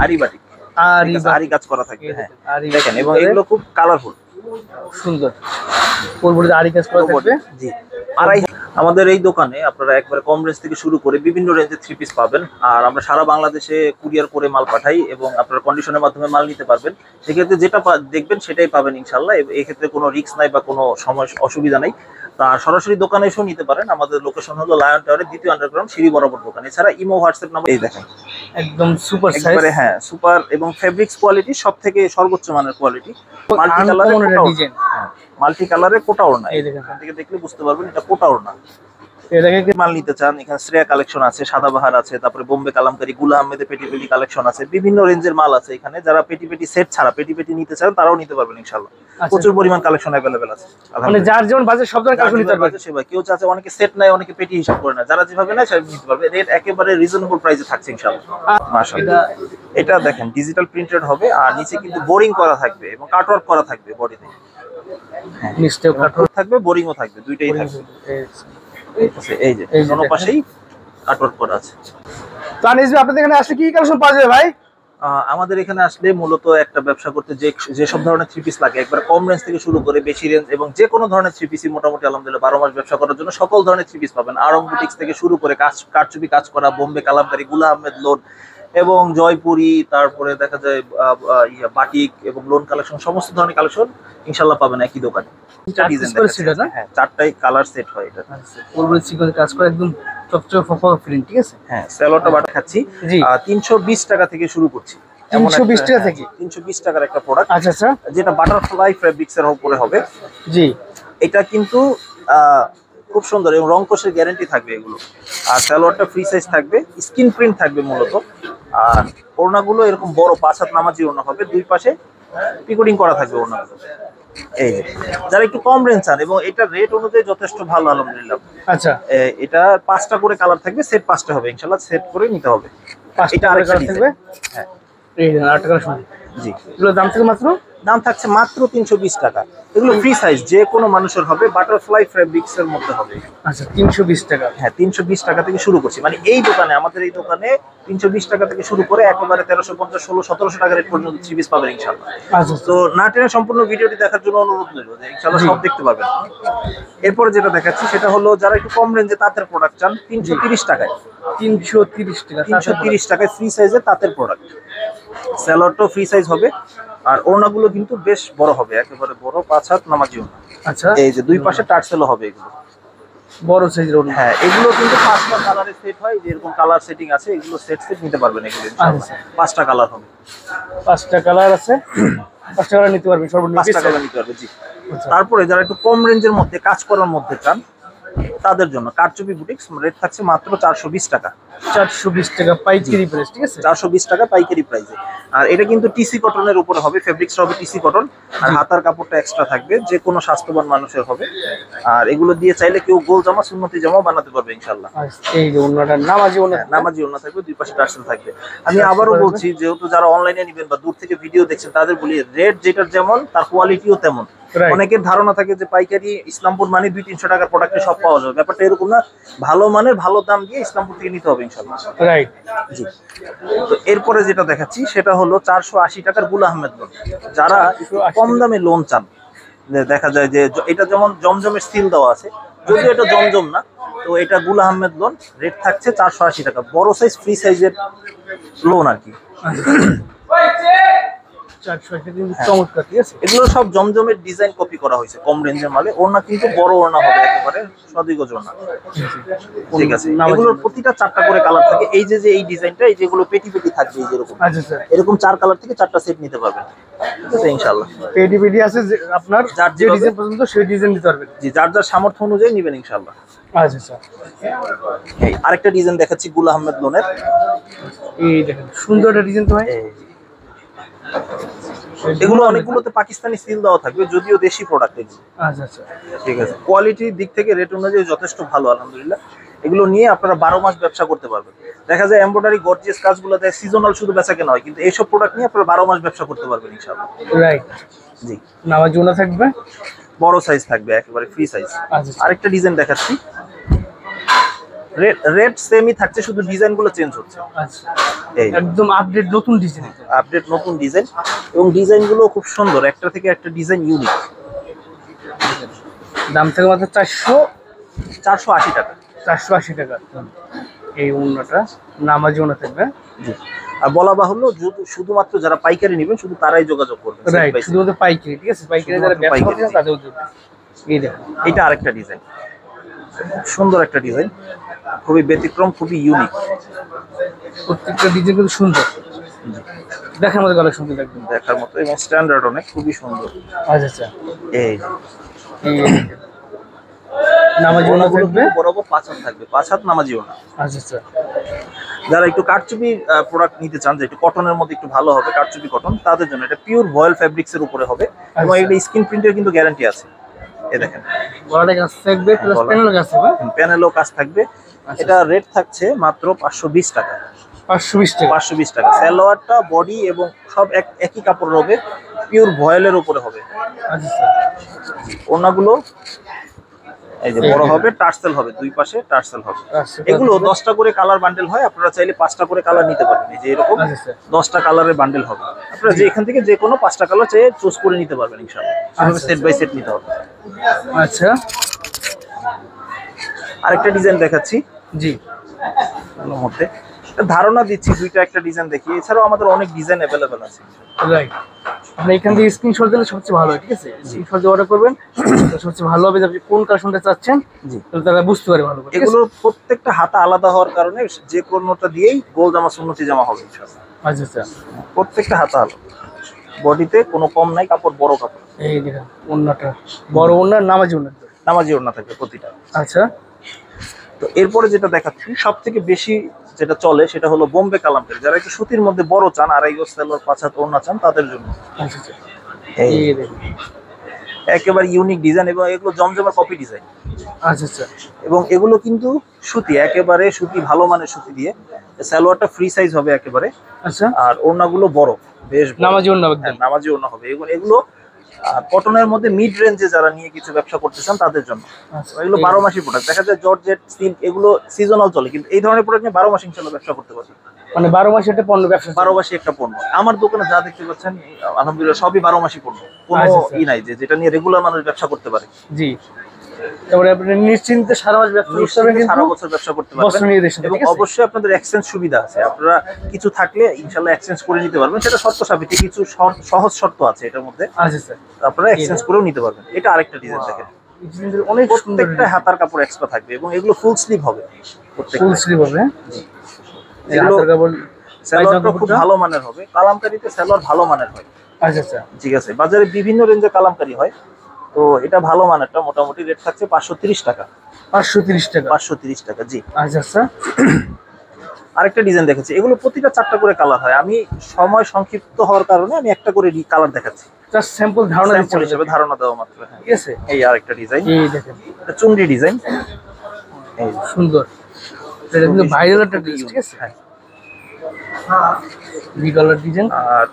আরি বাটিক, আরি কাজ করা থাকবে। হ্যাঁ দেখেন, এবং এগুলো খুব কালারফুল, সুন্দর পুরোপুরি আরি কাজ করা থাকবে। জি। আমাদের এই দোকানে আপনারা একবারে কম রেঞ্জ থেকে শুরু করে বিভিন্ন রেঞ্জের 3 পিস পাবেন। আর আমরা সারা বাংলাদেশে কুরিয়ার করে মাল পাঠাই এবং আপনারা কন্ডিশনের মাধ্যমে মাল নিতে পারবেন। সেক্ষেত্রে যেটা দেখবেন সেটাই পাবেন ইনশাল্লাহ। এই ক্ষেত্রে কোনো রিস্ক নাই বা কোনো অসুবিধা নাই। আর সরাসরি দোকানে এসেও নিতে পারেন। আমাদের লোকেশন হলো লায়ন টাওয়ারের 2য় আন্ডারগ্রাউন্ড সিঁড়ি বরাবর দোকান। এছাড়া ইমো, হোয়াটসঅ্যাপ নাম্বার এই দেখেন, একদম সুপার সাইজ। একবারে হ্যাঁ সুপার, এবং ফেব্রিক্স কোয়ালিটি সব থেকে সর্বোচ্চ মানের কোয়ালিটি। মাল্টি কালারের ডিজাইন, মাল্টি কালারের কোটা ওড়না। এই দেখেন, এখান থেকে দেখলে বুঝতে পারবেন এটা কোটা ওড়না। এটাকে মাল নিতে চান, এখানে শ্রেয়া কালেকশন আছে, সাদাবাহার আছে, তারপরে বোম্বে কালামকারী, গুলা আহমেদের পেটি পেটি কালেকশন আছে, বিভিন্ন রেঞ্জের মাল আছে এখানে। যারা পেটি পেটি সেট ছাড়া পেটি পেটি নিতে চান তারাও নিতে পারবেন ইনশাআল্লাহ। প্রচুর পরিমাণ কালেকশন अवेलेबल আছে, মানে যার যেমন বাজেট সব ধরনের কালেকশন নিতে পারবে। সেবা কেউ চাচ্ছে, অনেকে সেট নাই, অনেকে পেটি হিসাব করে না, যারা যেভাবে নেয় সেভাবে নিতে পারবে। রেট একেবারে রিজনেবল প্রাইসে থাকছে ইনশাআল্লাহ। মাশাআল্লাহ, এটা দেখেন ডিজিটাল প্রিন্টেড হবে আর নিচে কিন্তু বোরিং করা থাকবে এবং কাটওয়ার্ক করা থাকবে বডিতে। হ্যাঁ নিচেও কাটওয়ার্ক থাকবে, বোরিংও থাকবে, দুইটাই থাকবে। এই যে দুটো পাশেই কাটওয়ার্ক করা আছে। তো আনিস ভাই, আপনাদের এখানে আসলে কি কালেকশন পাওয়া যাবে ভাই? আমাদের এখানে আসলে মূলত একটা ব্যবসা করতে যে সব ধরনের 3 পিস লাগে, একবার কম রেঞ্জ থেকে শুরু করে বেশি রেঞ্জ, এবং যে কোনো ধরনের 3 পিসই মোটামুটি আলহামদুলিল্লাহ 12 মাস ব্যবসা করার জন্য সকল ধরনের 3 পিস পাবেন। আরং বুটিক্স থেকে শুরু করে কারচুপি কাজ করা, বোম্বে কালামকারী, গুলা আহমেদ লোন এবং জয়পুরি, তারপরে দেখা যায় বাটিক এবং লোন কালেকশন, সমস্ত ধরনের কালেকশন ইনশাআল্লাহ পাবেন একই দোকানে। হ্যাঁ, 4টাই কালার সেট হয় এটা। পুরোপুরি সিকোয়েন্স কাজ করে একদম চকচকে ফফা প্রিন্ট, ঠিক আছে? হ্যাঁ, সালোয়ারটা বাটা খাচ্ছি 320 টাকা থেকে শুরু করছি। 320 টাকা থেকে? 320 টাকার একটা প্রোডাক্ট। আচ্ছা আচ্ছা, যেটা বাটারফ্লাই ফেব্রিক্স এর উপরে হবে। জি। এটা কিন্তু খুব সুন্দর এবং রং কোষের গ্যারান্টি থাকবে এগুলো। আর সালোয়ারটা ফ্রি সাইজ থাকবে, স্ক্রিন প্রিন্ট থাকবে মূলত। আর ওড়নাগুলো এরকম বড় 5 হাত নামাজি ওড়না হবে, দুই পাশে পিকোটিং করা থাকবে ওড়নাগুলো। এই যারা একটু কম রেঞ্জ চান, এবং এটা রেট অনুযায়ী যথেষ্ট ভালো আলহামদুলিল্লাহ। আচ্ছা, এটা 5টা করে কালার থাকবে, সেট 5টা হবে ইনশাআল্লাহ, সেট করে নিতে হবে। এটা আরেকটা থাকবে। হ্যাঁ, এই আরেকটা কালেকশন। জি, এগুলোর দাম থেকে দাম থাকছে মাত্র 320 টাকা। এগুলো ফ্রি সাইজ, যে কোনো মানুষের হবে, বাটারফ্লাই ফেব্রিক্স এর মধ্যে হবে। আচ্ছা, 320 টাকা। হ্যাঁ, 320 টাকা থেকে শুরু করছি। মানে এই দোকানে, আমাদের এই দোকানে 320 টাকা থেকে শুরু করে একেবারে 1350, 1600, 1700 টাকা রেট পর্যন্ত 3 পিস পাবেন ইনশাআল্লাহ। আচ্ছা, তো না টেনে সম্পূর্ণ ভিডিওটি দেখার জন্য অনুরোধ রইল, যে ইনশাআল্লাহ সব দেখতে পাবেন। এরপরে যেটা দেখাচ্ছি সেটা হলো যারা একটু কম রেঞ্জে তাঁতের প্রোডাক্ট চান, 330 টাকায়। 330 টাকা, 330 টাকায় ফ্রি সাইজের তাঁতের প্রোডাক্ট। সালোয়ারটাও ফ্রি সাইজ হবে, আর ওড়নাগুলো কিন্তু বেশ বড় হবে, একেবারে বড় 5 হাত নামাজি ওড়না। আচ্ছা, এই যে দুই পাশে টার্সেলও হবে, এগুলো বড় সাইজের ওড়না। হ্যাঁ, এগুলো কিন্তু 5টা কালারে সেট হয়, যেরকম কালার সেটিং আছে, এগুলো সেট নিতে পারবেন এগুলো ইনশাআল্লাহ। 5টা কালার হবে, 5টা কালার আছে, 5টা কালার নিতে পারবেন, সর্বনিম্ন 5টা কালার নিতে পারবে। জি। তারপরে যারা একটু কম রেঞ্জের মধ্যে কাজ করার মধ্যে চান, তাদের জন্য কারচুপি বুটিক্স রেট থাকছে মাত্র 420 টাকা। 420 টাকা পাইকারি প্রাইস, ঠিক আছে? 420 টাকা পাইকারি প্রাইসে। আর এটা কিন্তু টিসি কটনের উপরে হবে, ফেব্রিক্স হবে টিসি কটন, আর হাতার কাপড়টা এক্সট্রা থাকবে, যে কোনো স্বাস্থ্যবান মানুষের হবে। আর এগুলো দিয়ে চাইলে কেউ গোল জামা, সুন্নতি জামা বানাতে পারবে ইনশাআল্লাহ। এই যে ওন্নাটা নামাজি ওন্না, নামাজি ওন্না থাকবে, দুই পাশে টার্সেল থাকবে। আমি আবারও বলছি, যেহেতু যারা অনলাইনে নেবেন বা দূর থেকে ভিডিও দেখছেন, তাদের বলি রেট যেটার যেমন, তার কোয়ালিটিও তেমন। অনেকের ধারণা থাকে যে পাইকারি ইসলামপুর মানে 200-300 টাকার প্রোডাক্টে সব পাওয়া যাবে, ব্যাপারটা এরকম না। ভালো মানের, ভালো দাম দিয়ে ইসলামপুর থেকে নিতে হবে ইনশাআল্লাহ। রাইট, জি। তো এরপরে যেটা দেখাচ্ছি সেটা হলো 480 টাকার গুলা আহমেদ লোন। যারা কম দামে লোন চান, দেখা যায় যে এটা যেমন জমজমের সিল দেওয়া আছে, যদিও এটা জমজম না, তো এটা গুলা আহমেদ লোন, রেট থাকছে 480 টাকা। বড় সাইজ ফ্রি সাইজের লোন আর কি। চমৎকার, ঠিক আছে? এগুলো সব জমজমের ডিজাইন কপি করা হয়েছে কম রেঞ্জের মালে। ওড়না কিন্তু বড় ওড়না হবে, একেবারে সদিগজ ওড়না, ঠিক আছে? এগুলোর প্রতিটা 4টা করে কালার থাকে। এই যে এই ডিজাইনটা, এই যেগুলো পেটি পেটি থাকবে, এই যেরকম এরকম 4 কালার থেকে 4টা সেট নিতে পারবেন, ঠিক আছে ইনশাআল্লাহ। পেটি পেটি আছে, আপনার যার যে ডিজাইন পছন্দ সেই ডিজাইন নিতে পারবেন। জি, যার যার সামর্থ্য অনুযায়ী নেবেন ইনশাআল্লাহ। আচ্ছা আচ্ছা, এই আরেকটা ডিজাইন দেখাচ্ছি গুলা আহমেদ লোনের। এই দেখেন, সুন্দর একটা ডিজাইন তো ভাই। এগুলো অনেকগুলোতে পাকিস্তানি সিল দেওয়া থাকবে, যদিও দেশি প্রোডাক্ট এগুলো। আচ্ছা আচ্ছা, ঠিক আছে। কোয়ালিটির দিক থেকে রেট অনুযায়ী যথেষ্ট ভালো আলহামদুলিল্লাহ। এগুলো নিয়ে আপনারা 12 মাস ব্যবসা করতে পারবেন। দেখা যায় এমব্রয়ডারি গর্জিয়াস কাজগুলো দেয় সিজনাল শুধু বেচা কেনা হয়, কিন্তু এইসব প্রোডাক্ট নিয়ে আপনারা 12 মাস ব্যবসা করতে পারবেন ইনশাআল্লাহ। রাইট, জি। নামাজি ওন্না থাকবে, বড় সাইজ থাকবে, একেবারে ফ্রি সাইজ। আরেকটা ডিজাইন দেখাচ্ছি, রেট সেমই থাকছে, শুধু ডিজাইন গুলো চেঞ্জ হচ্ছে। আচ্ছা, একদম আপডেট নতুন ডিজাইন, আপডেট নতুন ডিজাইন, এবং ডিজাইন গুলো খুব সুন্দর, একটা থেকে একটা ডিজাইন ইউনিক। দাম থেকে মাত্র 480 টাকা। 480 টাকা এই ওড়নাটা, নামাজি ওড়না থাকবে। জি, আর বলা বাহুল্য শুধুমাত্র যারা পাইকারি নেবেন শুধু তারাই যোগাযোগ করবেন। রাইট, শুধুমাত্র পাইকারি, ঠিক আছে, পাইকারি যারা ব্যবসা করছেন তাদের উদ্যোগে। এই দেখুন, এটা আরেকটা ডিজাইন, সুন্দর একটা ডিজাইন, খুবই ব্যতিক্রম, খুবই ইউনিক। প্রত্যেকটা ডিজাইন কিন্তু সুন্দর, দেখার মতো কালেকশন কিন্তু একদম দেখার মতো, এবং স্ট্যান্ডার্ড অনেক, খুবই সুন্দর। আচ্ছা আচ্ছা, এই নামাজি ওড়না থাকবে, বরাবর 5 হাত থাকবে, 5 হাত নামাজি ওড়না। আচ্ছা আচ্ছা। যারা একটু কারচুপি প্রোডাক্ট নিতে চান, যে একটু কটনের মধ্যে একটু ভালো হবে, কারচুপি কটন, তাদের জন্য এটা পিওর ভয়েল ফেব্রিক্স এর উপরে হবে, এবং এটা স্ক্রিন প্রিন্টের কিন্তু গ্যারান্টি আছে। এই দেখেন, বড়টা কাজ থাকবে, প্লাস প্যানেলও কাজ থাকবে, প্যানেলও কাজ থাকবে। এটা রেট থাকছে মাত্র 520 টাকা। 520 টাকা, 520 টাকা। সালোয়ারটা, বডি এবং সব একই কাপড়ের হবে, পিওর ভয়েলের উপরে হবে। আচ্ছা, ওড়নাগুলো এই যে বড় হবে, টার্সেল হবে, দুই পাশে টার্সেল হবে। এগুলো 10টা করে কালার বান্ডেল হয়, আপনারা চাইলে 5টা করে কালার নিতে পারবেন। এই যে এরকম 10টা কালারের বান্ডেল হবে, আপনারা যে এখান থেকে যে কোনো 5টা কালার চাইলে চুজ করে নিতে পারবেন ইনশাআল্লাহ। সেভাবে সেট বাই সেট নিতে হবে। আচ্ছা, আরেকটা ডিজাইন দেখাচ্ছি। জি, মধ্যে ধারণা দিচ্ছি, দুইটা একটা ডিজাইন দেখি, এছাড়াও আমাদের অনেক ডিজাইন অ্যাভেলেবেল আছে। রাইট, আপনি এখান থেকে স্ক্রিনশট দিলে সবচেয়ে ভালো হয়, ঠিক আছে, স্ক্রিনশট দিয়ে অর্ডার করবেন, সবচেয়ে ভালো হবে যে আপনি কোন কালেকশনটা চাচ্ছেন, জি, তাহলে তারা বুঝতে পারে ভালো করে। এগুলোর প্রত্যেকটা হাতা আলাদা হওয়ার কারণে যে কোনোটা দিয়েই গোল জামা সুন্নতি জামা হবে ইনশাআল্লাহ। আচ্ছা আচ্ছা, প্রত্যেকটা হাতা আলাদা, বডিতে কোনো কম নাই, কাপড় বড় কাপড়। এই দেখুন ওড়নাটা, বড় ওড়না, নামাজি ওড়না, নামাজি ওড়না থাকবে প্রতিটা। আচ্ছা, তো এরপরে যেটা দেখাচ্ছি, সব থেকে বেশি যেটা চলে সেটা হলো বোম্বে কালামকারী। যারা একটু সুতির মধ্যে বড় চান, আড়াই গজ সালোয়ার, 5 হাত ওড়না চান, তাদের জন্য। আচ্ছা আচ্ছা, এই দেখুন, একেবারে ইউনিক ডিজাইন, এবং এগুলো জমজমের কপি ডিজাইন। আচ্ছা আচ্ছা, এবং এগুলো কিন্তু সুতি, একেবারে সুতি, ভালো মানের সুতি দিয়ে। সালোয়ারটা ফ্রি সাইজ হবে একেবারে। আচ্ছা, আর ওড়নাগুলো বড়, বেশ নামাজি ওড়না একদম, নামাজি ওড়না হবে। এগুলো কটনের মধ্যে মিড রেঞ্জে যারা নিয়ে কিছু ব্যবসা করতে চান তাদের জন্য। এগুলো 12 মাসি প্রোডাক্ট। দেখা যায় জর্জেট, সিল্ক, এগুলো সিজনাল চলে, কিন্তু এই ধরনের প্রোডাক্ট নিয়ে 12 মাস ইনশাআল্লাহ ব্যবসা করতে পারবেন। মানে 12 মাসে একটা পণ্য ব্যবসা, 12 মাসে একটা পণ্য। আমার দোকানে যা দেখতে পাচ্ছেন আলহামদুলিল্লাহ সবই 12 মাসি পণ্য, কোনো ই নাই যে যেটা নিয়ে রেগুলার মানুষ ব্যবসা করতে পারে। জি, তারপরে আপনি নিশ্চিন্তে সারা মাস ব্যবসা করতে পারবেন, সারা বছর ব্যবসা করতে পারবেন। এবং অবশ্যই আপনাদের এক্সচেঞ্জ সুবিধা আছে, আপনারা কিছু থাকলে ইনশাআল্লাহ এক্সচেঞ্জ করে নিতে পারবেন। সেটা শর্ত সাপেক্ষে, কিছু সহজ শর্ত আছে এটার মধ্যে। আচ্ছা স্যার, আপনারা এক্সচেঞ্জ করেও নিতে পারবেন। এটা আরেকটা ডিজাইন দেখেন, অনেক সুন্দর, প্রত্যেকটা হাতার কাপড় এক্সট্রা থাকবে, এবং এগুলো ফুল স্লিভ হবে, ফুল স্লিভ হবে। এগুলো সালোয়ারটা খুব ভালো মানের হবে, কালামকারীতে সালোয়ার ভালো মানের হয়। আচ্ছা আচ্ছা, ঠিক আছে, বাজারে বিভিন্ন রেঞ্জের কালামকারী হয়, তো এটা ভালো মানেরটা। মোটামুটি রেট থাকছে 530 টাকা। 530 টাকা, 530 টাকা, জি। আচ্ছা আচ্ছা, আরেকটা ডিজাইন দেখাচ্ছি, এগুলো প্রতিটা 4টা করে কালার হয়। আমি সময় সংক্ষিপ্ত হওয়ার কারণে আমি একটা করে কালার দেখাচ্ছি, জাস্ট স্যাম্পল ধারণা হিসেবে ধারণা দেওয়া মাত্র। হ্যাঁ, ঠিক আছে। এই আরেকটা ডিজাইন, এই দেখেন, এটা চুনরি ডিজাইন, এই সুন্দর, এটা কিন্তু ভাইরাল একটা ডিজাইন, ঠিক আছে। হ্যাঁ, বি কালার ডিজাইন। আর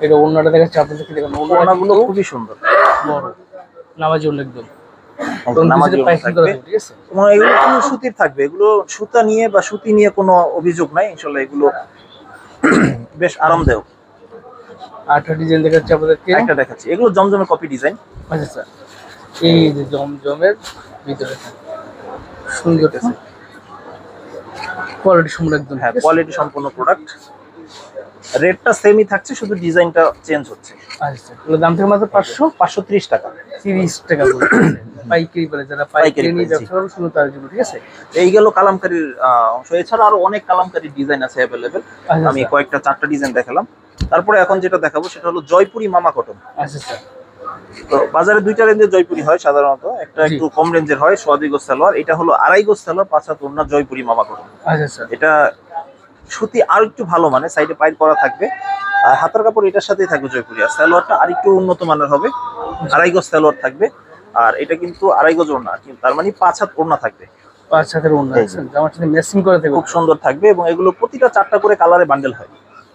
এটা ওড়নাটা দেখাচ্ছি আপনাদের, কি দেখেন ওড়নাগুলো খুবই সুন্দর, বড় নামাজি ওড়না একদম, ঠিক আছে। এগুলো কোনো সুতির থাকবে, এগুলো সুতা নিয়ে বা সুতি নিয়ে কোনো অভিযোগ নাই ইনশাআল্লাহ। এগুলো বেশ আরামদায়ক। আরেকটা ডিজাইন দেখাচ্ছি আপনাদেরকে, একটা দেখাচ্ছি, এগুলো জমজমের কপি ডিজাইন। আচ্ছা স্যার, এই যে জমজমের ভিতরে সুন্দর কোয়ালিটি সম্পূর্ণ একদম। হ্যাঁ, কোয়ালিটি সম্পূর্ণ প্রোডাক্ট। রেটটা সেমই থাকছে, শুধু ডিজাইনটা চেঞ্জ হচ্ছে। আচ্ছা, এগুলোর দাম থেকে মাত্র 530 টাকা। 30 টাকা করে পাইকারি বলে, যারা পাইকারি নিয়ে ব্যবসা করবে শুধু তার জন্য, ঠিক আছে। এই গেল কালামকারীর অংশ। এছাড়া আরো অনেক কালামকারীর ডিজাইন আছে অ্যাভেলেবেল। আমি কয়েকটা 4টা ডিজাইন দেখালাম। তারপরে এখন যেটা দেখাবো সেটা হলো জয়পুরি মামা কটন। আচ্ছা স্যার, তো বাজারে 2টা রেঞ্জের জয়পুরি হয় সাধারণত, একটা একটু কম রেঞ্জের হয়, 1.5 গজ সালোয়ার। এটা হলো 2.5 গজ সালোয়ার, 5 হাত ওড়না, জয়পুরি মামা কটন। আচ্ছা স্যার, এটা সুতি আর একটু ভালো মানে, সাইডে পাইল করা থাকবে, আর হাতার কাপড় এটার সাথেই থাকবে জয়পুরি। আর সালোয়ারটা আর একটু উন্নত মানের হবে, 2.5 গজ সালোয়ার থাকবে। আর এটা কিন্তু 2.5 গজ ওড়না, তার মানে 5 হাত ওড়না থাকবে, 5 হাতের ওড়না, জামার সাথে ম্যাচিং করে থাকবে, খুব সুন্দর থাকবে। এবং এগুলো প্রতিটা 4টা করে কালারে বান্ডেল হয়।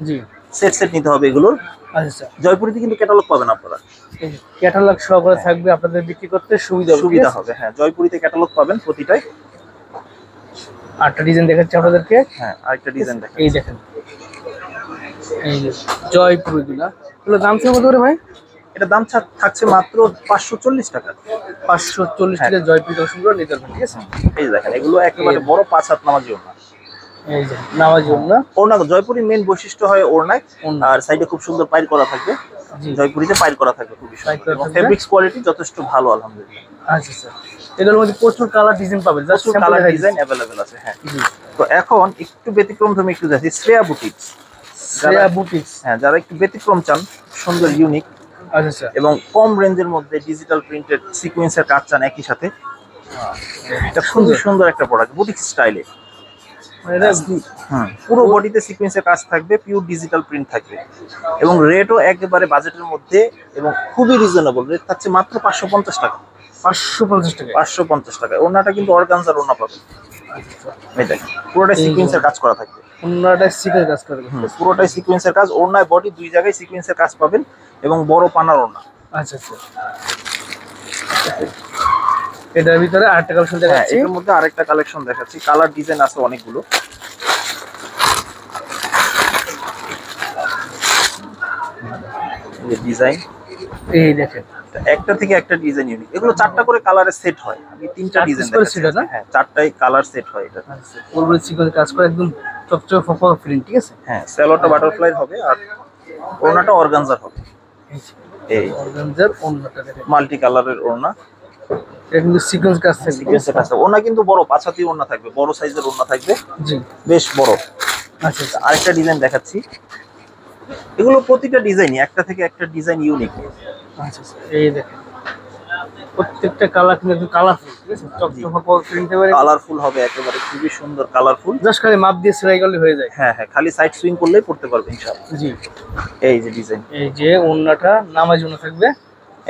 জি, সেট নিতে হবে এগুলোর। আচ্ছা স্যার, জয়পুরিতে কিন্তু ক্যাটালগ পাবেন আপনারা, ক্যাটালগ সহকারে থাকবে, আপনাদের বিক্রি করতে সুবিধা হবে। হ্যাঁ, জয়পুরিতে ক্যাটালগ পাবেন প্রতিটাই। আরেকটা ডিজাইন দেখাচ্ছি আপনাদেরকে। হ্যাঁ আরেকটা ডিজাইন দেখেন, এই দেখেন, এই যে জয়পুর এগুলা, এগুলো দাম ছিল কত করে ভাই? এটা দাম থাকছে মাত্র 540 টাকা। 540 টাকা জয়পুর কালেকশনগুলো নিতে পারবেন, ঠিক আছে। এই যে দেখেন এগুলো একেবারে বড় 5 হাত নামাজি ওড়না। এই যে নামাজি ওড়না। ওড়না জয়পুরি মেন বৈশিষ্ট্য হয় ওড়নায়, আর সাইডে খুব সুন্দর পাইর করা থাকবে। জয়পুরিতে পাইর করা থাকবে খুবই সুন্দর, এবং ফেব্রিক্স কোয়ালিটি যথেষ্ট ভালো আলহামদুলিল্লাহ। আচ্ছা স্যার, এগুলোর মধ্যে প্রচুর কালার ডিজাইন পাবেন, জাস্ট প্রচুর কালার ডিজাইন अवेलेबल আছে। হ্যাঁ তো এখন একটু ব্যতিক্রম তুমি একটু দেখি শ্রেয়া বুটিক্স। শ্রেয়া বুটিক্স, হ্যাঁ যারা একটু ব্যতিক্রম চান, সুন্দর ইউনিক, আচ্ছা স্যার, এবং কম রেঞ্জের মধ্যে ডিজিটাল প্রিন্টেড সিকোয়েন্সের কাজ চান একই সাথে, এটা খুবই সুন্দর একটা প্রোডাক্ট বুটিক স্টাইলে। এটা পুরো বডিতে সিকোয়েন্সের কাজ থাকবে, পিওর ডিজিটাল প্রিন্ট থাকবে, এবং রেটও একেবারে বাজেটের মধ্যে এবং খুবই রিজনেবল। রেট থাকছে মাত্র 550 টাকা। 550 টাকা, 550 টাকা। ওড়নাটা কিন্তু অর্গানজার ওড়না পাবে। এই দেখেন পুরোটাই সিকোয়েন্সের কাজ করা থাকবে, ওড়নাটা সিকোয়েন্সের কাজ করবে, পুরোটাই সিকোয়েন্সের কাজ। ওড়নায় বডি দুই জায়গায় সিকোয়েন্সের কাজ পাবেন, এবং বড় পানার ওড়না। আচ্ছা আচ্ছা, এটার ভিতরে আরেকটা কালেকশন দেখাচ্ছি। এর মধ্যে আরেকটা কালেকশন দেখাচ্ছি, কালার ডিজাইন আছে অনেকগুলো। এই ডিজাইন, এই দেখেন একটা থেকে একটা ডিজাইন ইউনিক। এগুলো 4টা করে কালারে সেট হয়, আমি 3টা ডিজাইন দেখাচ্ছি। না হ্যাঁ 4টাই কালার সেট হয় এটা। আচ্ছা, পুরো সিকোয়েন্স কাজ করে একদম চকচকে ফফা প্রিন্ট, ঠিক আছে। হ্যাঁ স্যালোটা বাটারফ্লাই হবে, আর ওড়নাটা অর্গানজার হবে। এই অর্গানজার ওড়নাটা দেখেন, মাল্টি কালারের ওড়না, এটা কিন্তু সিকোয়েন্স কাজ থাকবে, সিকোয়েন্সের কাজ থাকবে। ওড়না কিন্তু বড় 5 হাতি ওড়না থাকবে, বড় সাইজের ওড়না থাকবে, জি বেশ বড়। আচ্ছা আচ্ছা, আরেকটা ডিজাইন দেখাচ্ছি, এগুলো প্রতিটা ডিজাইনই একটা থেকে একটা ডিজাইন ইউনিক। আচ্ছা আচ্ছা, এই দেখেন প্রত্যেকটা কালার কিন্তু একদম কালারফুল, ঠিক আছে, চকচকে ফফা প্রিন্ট হবে, কালারফুল হবে একেবারে, খুবই সুন্দর কালারফুল। জাস্ট খালি মাপ দিয়ে সেলাই করলে হয়ে যায়। হ্যাঁ হ্যাঁ, খালি সাইড সুইং করলেই পড়তে পারবে ইনশাআল্লাহ। জি, এই যে ডিজাইন, এই যে ওড়নাটা নামাজি ওড়না থাকবে,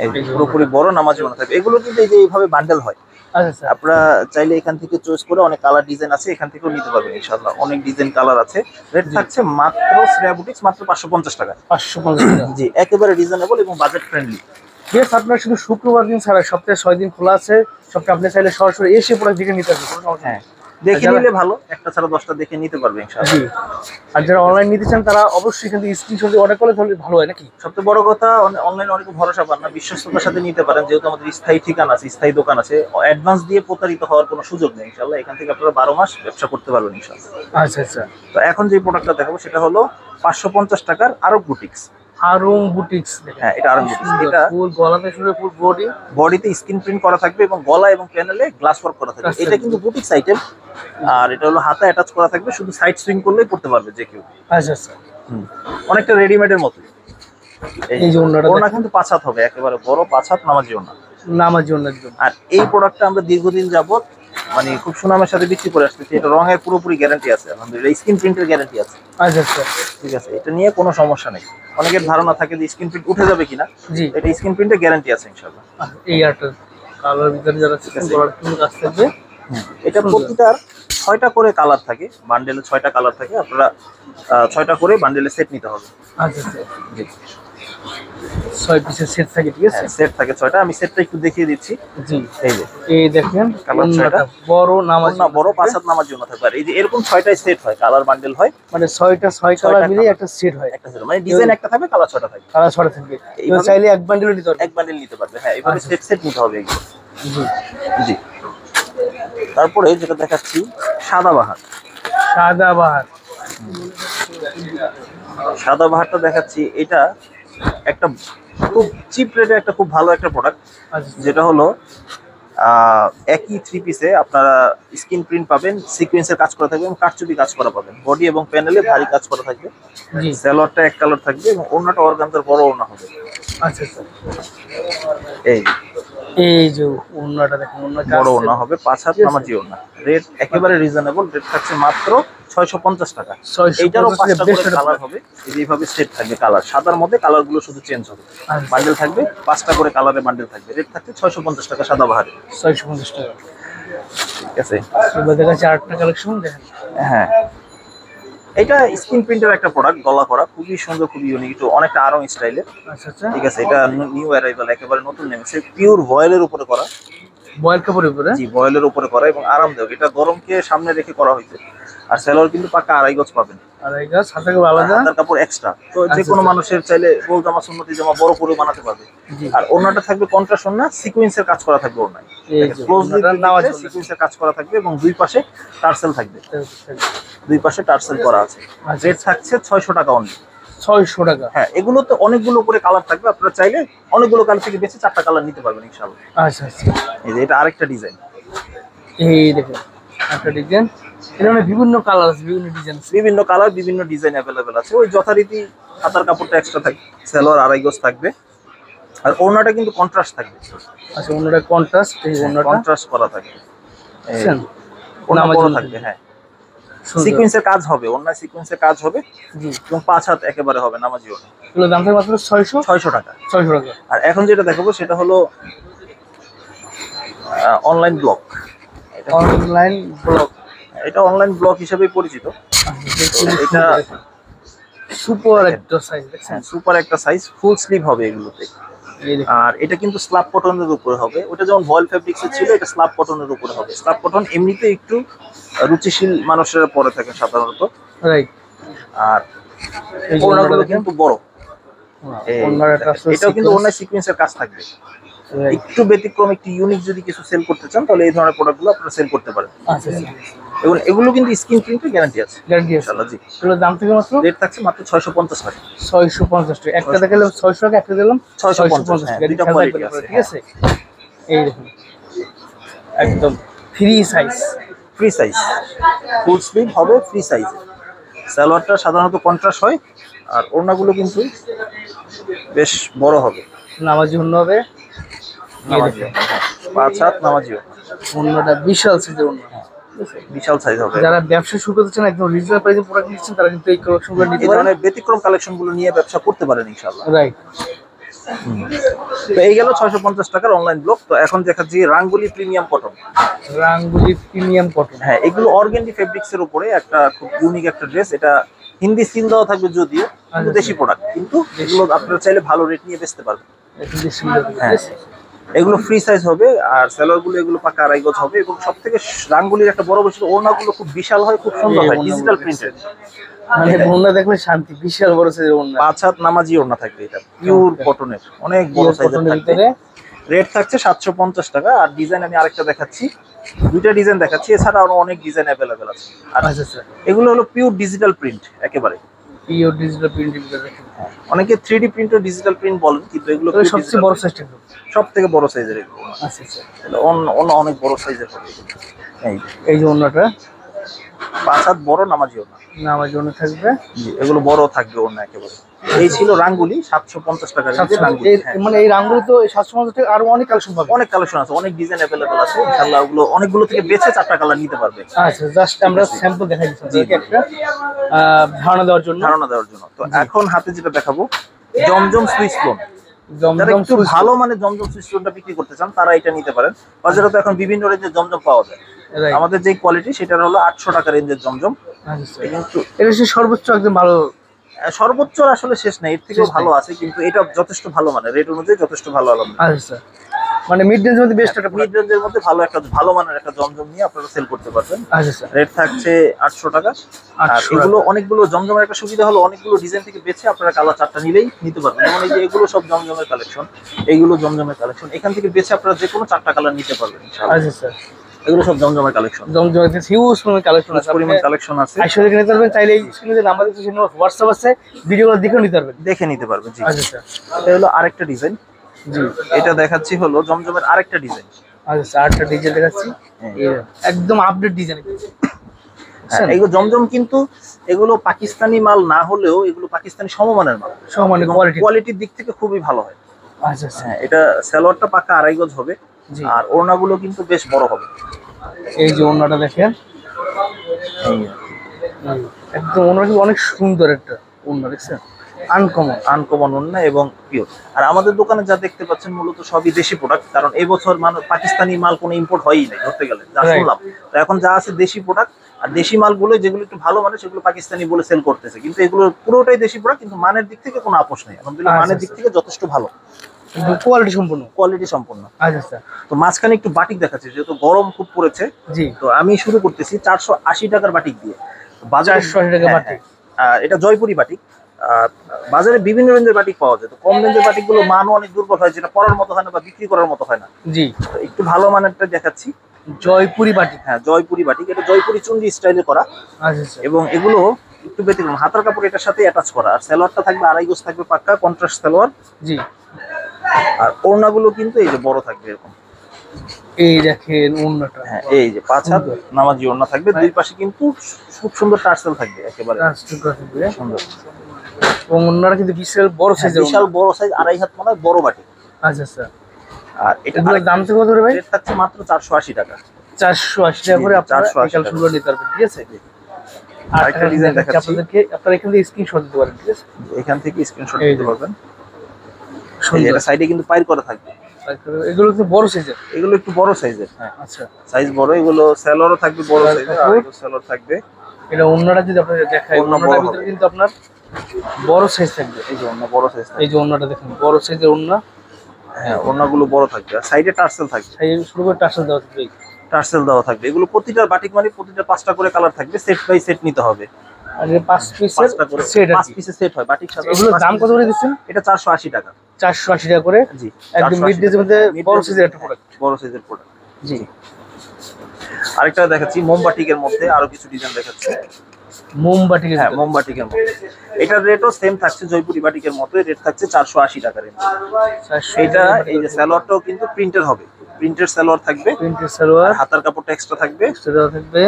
এই যে পুরোপুরি বড় নামাজি ওড়না থাকবে। এগুলো কিন্তু এই যে এইভাবে বান্ডেল হয়। আচ্ছা আচ্ছা, আপনারা চাইলে এখান থেকে চয়েস করে অনেক কালার ডিজাইন আছে, এখান থেকেও নিতে পারবেন ইনশাআল্লাহ। অনেক ডিজাইন কালার আছে। রেট থাকছে মাত্র শ্রেয়া বুটিক্স মাত্র 550 টাকা। 550 টাকা, জি একেবারে রিজনেবল এবং বাজেট ফ্রেন্ডলি। বেশ, আপনার শুধু শুক্রবার দিন ছাড়া সপ্তাহে 6 দিন খোলা আছে। সপ্তাহে আপনি চাইলে সরাসরি এসে পুরো দেখে নিতে পারবেন, কোনো সমস্যা নেই। হ্যাঁ দেখে নিলে ভালো, একটা ছাড়া 10টা দেখে নিতে পারবে ইনশাআল্লাহ। জি, আর যারা অনলাইন নিতে চান তারা অবশ্যই এখান থেকে স্ক্রিনশট দিয়ে অর্ডার করলে তাহলে ভালো হয় নাকি? সবচেয়ে বড় কথা, অনলাইনে অনেক ভরসা পান না, বিশ্বস্ততার সাথে নিতে পারেন, যেহেতু আমাদের স্থায়ী ঠিকানা আছে, স্থায়ী দোকান আছে। অ্যাডভান্স দিয়ে প্রতারিত হওয়ার কোনো সুযোগ নেই ইনশাআল্লাহ। এখান থেকে আপনারা 12 মাস ব্যবসা করতে পারবেন ইনশাআল্লাহ। আচ্ছা আচ্ছা, তো এখন যে প্রোডাক্টটা দেখাবো সেটা হলো 550 টাকার আরব বুটিক্স। আরং বুটিক্স, হ্যাঁ এটা আরব বুটিক্স। এটা ফুল গলা থেকে শুরু ফুল বডি, বডিতে স্ক্রিন প্রিন্ট করা থাকবে, এবং গলা এবং প্যানেলে গ্লাস ওয়ার্ক করা থাকবে। এটা কিন্তু বুটিক্স আইটেম, আর এটা হলো হাতে অ্যাটাচ করা থাকবে, শুধু সাইড সুইং করলেই পড়তে পারবে যে কেউ। আচ্ছা আচ্ছা, অনেকটা রেডিমেডের মতো। এই যে ওড়নাটা ওড়না কিন্তু 5 হাত হবে, একেবারে বড় 5 হাত নামাজি ওড়না। নামাজি ওড়না একদম। আর এই প্রোডাক্টটা আমরা দীর্ঘদিন যাবত মানে খুব সুনামের সাথে বিক্রি করে আসতেছি। এটা রঙের পুরোপুরি গ্যারান্টি আছে আলহামদুলিল্লাহ, স্ক্রিন প্রিন্টের গ্যারান্টি আছে। আচ্ছা আচ্ছা, ঠিক আছে, এটা নিয়ে কোনো সমস্যা নেই। অনেকের ধারণা থাকে যে স্ক্রিন প্রিন্ট উঠে যাবে কিনা, জি এটা স্ক্রিন প্রিন্টের গ্যারান্টি আছে ইনশাআল্লাহ। এই আরটা কালার ভিতরে যারা গলার কিন্তু কাজ থাকবে। এটা প্রতিটার 6টা করে কালার থাকে, বান্ডেলে 6টা কালার থাকে। আপনারা 6টা করে বান্ডেলে সেট নিতে হবে। আচ্ছা আচ্ছা, জি 6 পিসের সেট থাকে, ঠিক আছে। সেট থাকে 6টা। আমি সেটটা একটু দেখিয়ে দিচ্ছি। জি, এই যে এই দেখেন কালার ওড়নাটা 6টা বড় নামাজি না, বড় 5 হাত নামার জন্য থাকবে। আর এই যে এরকম 6টাই সেট হয়, কালার বান্ডেল হয়, মানে 6টা 6 কালার মিলে একটা সেট হয়, একটা সেট মানে ডিজাইন একটা থাকবে, কালার 6টা থাকবে। কালার 6টা থাকবে। এইভাবে- চাইলে এক বান্ডেলও নিতে পারবে। এক বান্ডেল নিতে পারবে। হ্যাঁ এইভাবে সেট সেট নিতে হবে এগুলো। জি, জি তারপরে যেটা দেখাচ্ছি সাদাবাহার। সাদাবাহার, সাদাবাহারটা দেখাচ্ছি। এটা একটা খুব চিপ রেটে একটা খুব ভালো একটা প্রোডাক্ট, আচ্ছা যেটা হলো একই 3 পিসে আপনারা স্ক্রিন প্রিন্ট পাবেন, সিকোয়েন্সের কাজ করা থাকবে এবং কারচুপি কাজ করা পাবেন। বডি এবং প্যানেলে ভারী কাজ করা থাকবে। জি, সালোয়ারটা এক কালার থাকবে, এবং ওড়নাটা অর্গানজার বড় ওড়না হবে। আচ্ছা আচ্ছা, এই এই যে ওড়নাটা দেখুন, ওড়না বড় ওড়না হবে, 5 হাত নামাজি ওড়না। রেট একেবারে রিজনেবল, রেট থাকছে মাত্র 650 টাকা। 650 এইটারও 5টা বেস্ট করে কালার হবে, এইভাবে সেট থাকবে কালার। সাদার মধ্যে কালার গুলো শুধু চেঞ্জ হবে। আচ্ছা। বান্ডেল থাকবে 5টা করে কালারের বান্ডেল থাকবে। রেট থাকছে 650 টাকা সাদাবাহারে। 650 টাকা। ঠিক আছে, এবার দেখাচ্ছি আরেকটা কালেকশন দেখেন। হ্যাঁ এটা স্ক্রিন প্রিন্টের একটা প্রোডাক্ট, গলা করা, খুবই সুন্দর, খুবই ইউনিক, একটু অনেকটা আরং স্টাইলের। আচ্ছা আচ্ছা, ঠিক আছে, এটা নিউ অ্যারাইভাল, একেবারে নতুন নেমেছে, পিওর ভয়েলের উপরে করা। বয়েল কাপড়ের উপরে? জি, বয়েলের উপরে করা এবং আরামদায়ক। এটা গরমকে সামনে রেখে করা হয়েছে। আর সালোয়ার কিন্তু পাকা 2.5 গজ পাবেন। 2.5 গজ, হাতের কাপড় আলাদা, হাতের কাপড় এক্সট্রা। তো যে কোনো মানুষের চাইলে গোল জামা, সুন্নতি জামা বড় করে বানাতে পারবে। আর ওড়নাটা থাকবে কন্ট্রাস্ট ওড়না, সিকোয়েন্সের কাজ করা থাকবে ওড়নায়। ক্লোজলি সিকোয়েন্সের কাজ করা থাকবে এবং দুই পাশে টার্সেল থাকবে। দুই পাশে টার্সেল করা আছে। রেট থাকছে 600 টাকা অনলি। 600 টাকা। হ্যাঁ, এগুলো তো অনেকগুলো করে কালার থাকবে, আপনারা চাইলে অনেকগুলো কালার থেকে বেছে 4টা কালার নিতে পারবেন ইনশাআল্লাহ। আচ্ছা আচ্ছা, এই যে এটা আরেকটা ডিজাইন। এই দেখুন একটা ডিজাইন, এর মানে বিভিন্ন কালার আছে, বিভিন্ন ডিজাইন আছে, বিভিন্ন কালার বিভিন্ন ডিজাইন অ্যাভেলেবেল আছে। ওই যথারীতি হাতার কাপড়টা এক্সট্রা থাকবে, সালোয়ার 2.5 গজ থাকবে। আর ওড়নাটা কিন্তু কন্ট্রাস্ট থাকবে। আচ্ছা, ওড়নাটা কন্ট্রাস্ট, এই ওড়নাটা কন্ট্রাস্ট করা থাকবে। বুঝছেন? ওড়না বড় থাকবে। হ্যাঁ, সিকোয়েন্সের কাজ হবে, ওড়নায় সিকোয়েন্সের কাজ হবে। জি, এবং 5 হাত একেবারে হবে নামাজি ওড়না। এগুলো দাম থাকবে মাত্র 600 টাকা। 600 টাকা। আর এখন যেটা দেখাবো সেটা হলো অনলাইন ব্লক। অনলাইন ব্লক, এটা অনলাইন ব্লক হিসেবেই পরিচিত। এটা সুপার একটা সাইজ, দেখছেন? সুপার একটা সাইজ, ফুল স্লিভ হবে এগুলোতে। আর এটা কিন্তু স্ল্যাব কটনের উপরে হবে। ওটা যেমন ভয়েল ফেব্রিক্স ছিল, এটা স্ল্যাব কটনের উপরে হবে। স্ল্যাব কটন এমনিতে একটু রুচিশীল মানুষেরা পরে থাকে সাধারণত। রাইট। আর ওড়নাগুলো কিন্তু বড়। এটাও কিন্তু ওড়নায় সিকোয়েন্সের কাজ থাকবে। একটু ব্যতিক্রম, একটু ইউনিক যদি কিছু সেল করতে চান তাহলে এই ধরনের প্রোডাক্টগুলো আপনারা সেল করতে পারেন। আচ্ছা আচ্ছা, এবং এগুলো কিন্তু স্ক্রিন প্রিন্টের গ্যারান্টি আছে। গ্যারান্টি আছে। ইনশাআল্লাহ। জি, এগুলোর দাম থেকে মাত্র রেট থাকছে মাত্র 650 টাকা। 650 টাকা। একটা দেখালাম 600 টাকা, একটা দিলাম 650 টাকা। দুটো কোয়ালিটি আছে, ঠিক আছে? এই দেখুন একদম free size, free size, full sleeve হবে, ফ্রি সাইজ। সালোয়ারটা সাধারণত কন্ট্রাস্ট হয় আর ওড়নাগুলো কিন্তু বেশ বড় হবে। নামাজি ওড়না হবে, নামাজি 5 হাত নামাজি ওড়নাটা বিশাল সাইজের ওড়না, বিশাল সাইজ হবে। যারা ব্যবসা শুরু করতে চান, একদম রিজনেবল প্রাইসে প্রোডাক্ট নিচ্ছেন, তারা কিন্তু এই কালেকশনগুলো নিতে এই পারেন। ধরনের ব্যতিক্রম কালেকশনগুলো নিয়ে ব্যবসা করতে পারেন ইনশাআল্লাহ। রাইট। তো এই গেল 650 টাকার অনলাইন ব্লক। তো এখন দেখাচ্ছি Ranguli premium cotton. Ranguli premium cotton. হ্যাঁ, এগুলো অর্গানডি ফেব্রিক্স এর উপরে একটা খুব ইউনিক একটা ড্রেস। এটা হিন্দি সিল দেওয়া থাকবে যদিও, কিন্তু দেশি প্রোডাক্ট। কিন্তু এগুলো আপনারা চাইলে ভালো রেট নিয়ে বেচতে পারবেন। হ্যাঁ, এগুলো ফ্রি সাইজ হবে। আর সালোয়ার গুলো এগুলো পাকা 2.5 গজ হবে। এবং সব থেকে রাঙ্গুলির একটা বড় বৈশিষ্ট্য, ওড়নাগুলো খুব বিশাল হয়, খুব সুন্দর হয়, ডিজিটাল প্রিন্টেড। মানে ওড়না দেখলে শান্তি, বিশাল বড় সাইজের ওড়না। 5 হাত নামাজি ওড়না থাকবে। এটা পিওর কটনের, অনেক বড় সাইজের থাকবে। রেট থাকছে 750 টাকা। আর ডিজাইন আমি আরেকটা দেখাচ্ছি, দুইটা ডিজাইন দেখাচ্ছি, এছাড়া আরো অনেক ডিজাইন অ্যাভেলেবেল আছে। আর আচ্ছা আচ্ছা, এগুলো হলো পিওর ডিজিটাল প্রিন্ট একেবারে। পিওর ডিজিটাল প্রিন্টের ভিতরে দেখেন। অনেকে 3D প্রিন্ট ও ডিজিটাল প্রিন্ট বলেন, কিন্তু এগুলো সবচেয়ে বড় সাইজটা। সব থেকে বড় সাইজের এগুলো। আচ্ছা আচ্ছা, অনেক বড় সাইজের হবে। এই যে ওড়নাটা 5 হাত বড় নামাজি ওড়না। নামাজি ওড়না থাকবে। জি, এগুলো বড় থাকবে ওড়না একেবারে। এই ছিল রাঙ্গুলি 750 টাকা রেঞ্জের রাঙ্গুলি। মানে এই রাঙ্গুলি তো 750 টাকা, আরো অনেক কালেকশন পাবে। অনেক কালেকশন আছে, অনেক ডিজাইন अवेलेबल আছে ইনশাআল্লাহ। ওগুলো অনেকগুলো থেকে বেছে 4টা কালার নিতে পারবে। আচ্ছা, জাস্ট আমরা স্যাম্পল দেখাই দিচ্ছি একটা ধারণা দেওয়ার জন্য। তো এখন হাতে যেটা দেখাবো, জমজম সুইস লোন। যারা একটু ভালো মানে জমজম সুইস লোনটা বিক্রি করতে চান তারা এটা নিতে পারেন। বাজারে তো এখন বিভিন্ন রেঞ্জের জমজম পাওয়া যায়। আমাদের যে কোয়ালিটি সেটার হলো 800 টাকা রেঞ্জের জমজম। কিন্তু এটা সর্বোচ্চ একদম ভালো, সর্বোচ্চ আসলে শেষ নাই, এর থেকেও ভালো আছে, কিন্তু এটা যথেষ্ট ভালো, মানে রেট অনুযায়ী যথেষ্ট ভালো। আচ্ছা, মানে মিড রেঞ্জের মধ্যে বেস্ট একটা, মিড রেঞ্জের মধ্যে ভালো মানের একটা জমজম নিয়ে আপনারা সেল করতে পারবেন। আচ্ছা, রেট থাকছে 800 টাকা। আর এগুলো অনেকগুলো জমজমের একটা সুবিধা হলো, অনেকগুলো ডিজাইন থেকে বেছে আপনারা কালার 4টা নিলেই নিতে পারবেন। যেমন এই যে এগুলো সব জমজমের কালেকশন, এইগুলো জমজমের কালেকশন। এখান থেকে বেছে আপনারা যে কোনো 4টা কালার নিতে পারবেন ইনশাআল্লাহ। আচ্ছা স্যার, এগুলো সব জমজমের কালেকশন। জমজমের হিউজ পরিমাণ কালেকশন আছে, পরিমাণ কালেকশন আছে। আইসা দেখে নিতে পারবেন। চাইলে এই স্ক্রিনে যে নাম্বার দিচ্ছি সেখানে হোয়াটসঅ্যাপ আছে, ভিডিওগুলো দেখে নিতে পারবেন। জি। আচ্ছা স্যার, এটা হলো আরেকটা ডিজাইন। জি, এটা দেখাচ্ছি হলো জমজমের আরেকটা ডিজাইন। আচ্ছা স্যার, আরেকটা ডিজাইন দেখাচ্ছি, একদম আপডেট ডিজাইন। এগুলো জমজম কিন্তু এগুলো পাকিস্তানি মাল না হলেও এগুলো পাকিস্তানি সমমানের মাল, সমমানের কোয়ালিটির দিক থেকে খুবই ভালো হয়। আচ্ছা স্যার, এটা সালোয়ারটা পাকা 2.5 গজ হবে। আর ওড়নাগুলো কিন্তু বেশ বড় হবে। এই যে ওড়নাটা দেখেন, একদম ওড়নাটা অনেক সুন্দর একটা ওড়না, দেখছেন? আনকমন ওড়না এবং পিওর। আর আমাদের দোকানে যা দেখতে পাচ্ছেন মূলত সবই দেশি প্রোডাক্ট, কারণ এই বছর পাকিস্তানি মাল কোনো ইম্পোর্ট হয়ই নাই ধরতে গেলে, যা শুনলাম। তো এখন যা আছে দেশি প্রোডাক্ট। আর দেশি মালগুলো যেগুলো একটু ভালো মানে সেগুলো পাকিস্তানি বলে সেল করতেছে, কিন্তু এগুলো পুরোটাই দেশি প্রোডাক্ট, কিন্তু মানের দিক থেকে কোনো আপোষ নেই। আলহামদুলিল্লাহ, মানের দিক থেকে যথেষ্ট ভালো। কোয়ালিটি সম্পূর্ণ। কোয়ালিটি সম্পূর্ণ। আচ্ছা আচ্ছা। তো মাঝখানে একটু বাটিক দেখাচ্ছে, যেহেতু গরম খুব পড়েছে। জি। তো আমি শুরু করতেছি 480 টাকার বাটিক দিয়ে। বাজারে 480 টাকা বাটিক। এটা জয়পুরি বাটিক। বাজারে বিভিন্ন রেঞ্জের বাটিক পাওয়া যায়। তো কম রেঞ্জের বাটিক গুলো মানও অনেক দুর্বল হয়, যেটা পরার মতো হয় না বা বিক্রি করার মতো হয় না। জি। তো একটু ভালো মানেরটা দেখাচ্ছি। জয়পুরি বাটিক। হ্যাঁ, জয়পুরি বাটিক। এটা জয়পুরি চুন্ডি স্টাইলে করা। আচ্ছা আচ্ছা। এবং এগুলো একটু ব্যতিক্রম, হাতার কাপড় এটার সাথে অ্যাটাচ করা, আর সালোয়ারটা থাকবে আড়াই গজ থাকবে পাক্কা কন্ট্রাস্ট সালোয়ার। জি। আর ওড়নাগুলো কিন্তু এই যে বড় থাকবে এরকম। এই দেখেন ওড়নাটা। হ্যাঁ, এই যে 5 হাত নামাজি ওড়না থাকবে, দুই পাশে কিন্তু খুব সুন্দর টার্সেল থাকবে একেবারে সুন্দর। এবং ওড়নাটা কিন্তু বিশাল বড় সাইজের, বিশাল বড় সাইজ, আড়াই হাত মানে বড় বাটি। আচ্ছা আচ্ছা। আর এটা দাম থেকে কত করে ভাই? রেট থাকছে মাত্র 480 টাকা। 480 টাকা করে আপনারা এই কালেকশনগুলো নিতে পারবেন, ঠিক আছে? আর একটা ডিজাইন দেখাচ্ছি আপনাদেরকে, আপনারা এখান থেকে স্ক্রিনশট দিতে পারেন, ঠিক আছে? এখান থেকে স্ক্রিনশট দিতে পারবেন। এটা সাইডে কিন্তু পাইর করা থাকবে। এগুলো তো বড় সাইজের, এগুলো একটু বড় সাইজের। হ্যাঁ আচ্ছা, সাইজ বড়। এগুলো সেলরও থাকবে বড় সাইজের, আর এগুলো সেলর থাকবে। এটা ওন্নাটা যদি আপনাদের দেখাই, ওন্নাটার ভিতরে কিন্তু আপনার বড় সাইজ থাকবে। এই যে ওন্না বড় সাইজ থাকবে, এই যে ওন্নাটা দেখেন বড় সাইজের ওন্না। হ্যাঁ, ওন্নাগুলো বড় থাকবে, আর সাইডে টার্সেল থাকবে। সাইডে শুরু করে টার্সেল দেওয়া থাকবে, টার্সেল দেওয়া থাকবে। এগুলো প্রতিটা বাটিক মানে প্রতিটা 5টা করে কালার থাকবে, সেট বাই সেট নিতে হবে। আর 5 পিসের সেট, 5 পিসের সেট হয় বাটিক সাথে। এগুলোর দাম কত করে দিচ্ছেন? এটা 480 টাকা। 480 টাকা করে। জি, একদম মিড রেঞ্জের মধ্যে বড় সাইজের একটা প্রোডাক্ট, বড় সাইজের প্রোডাক্ট। জি। আরেকটা দেখাচ্ছি মোমবাটিকের মধ্যে, আরো কিছু ডিজাইন দেখাচ্ছি। মোমবাটিক, হ্যাঁ মোমবাটিকের মধ্যে। এটার রেটও সেম থাকছে জয়পুরি বাটিকের মতো, রেট থাকছে 480 টাকা রেঞ্জ। এটা এই যে সালোয়ারটাও কিন্তু প্রিন্টের হবে, প্রিন্টের সালোয়ার থাকবে, প্রিন্টের সালোয়ার, হাতার কাপড়টা এক্সট্রা থাকবে, এক্সট্রা থাকবে,